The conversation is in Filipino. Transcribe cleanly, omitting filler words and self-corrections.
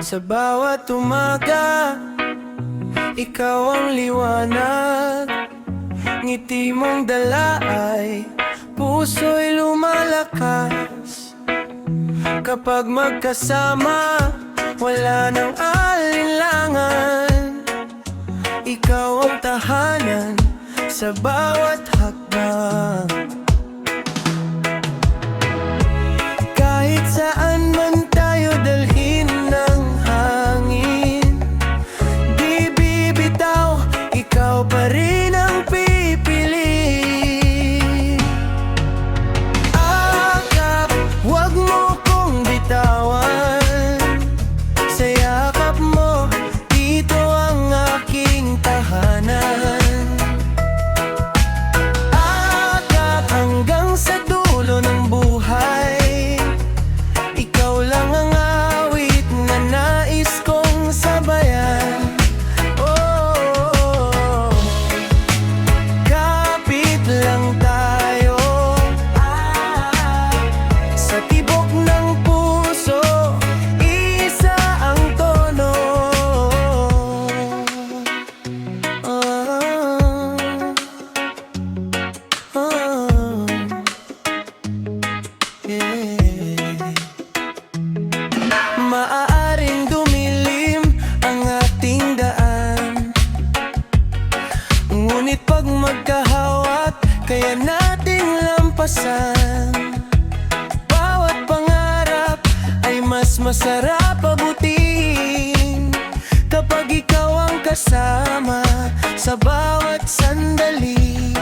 Sa bawat umaga, ikaw ang liwanag. Ngiti mong dala ay puso'y lumalakas. Kapag magkasama, wala nang alinlangan. Ikaw ang tahanan sa bawat hakbang. Kahit saan man tayo dalhin ng hangin, di bibitaw, ikaw pa rin ang pipili. Akap, huwag mo kong bitawan. Sa yakap mo, dito ang aking tahanan. Akap hanggang sa dulo ng buhay. Ikaw lang ang awit na nais kong sabayan. Oh, kapit lang tayo, sa tibok ng puso, isa ang tono. Yeah. Maaaring dumilim ang ating daan, ngunit pag magkahawak, kaya nating lampasan. Bawat pangarap ay mas masarap abutin kapag ikaw ang kasama sa bawat sandali.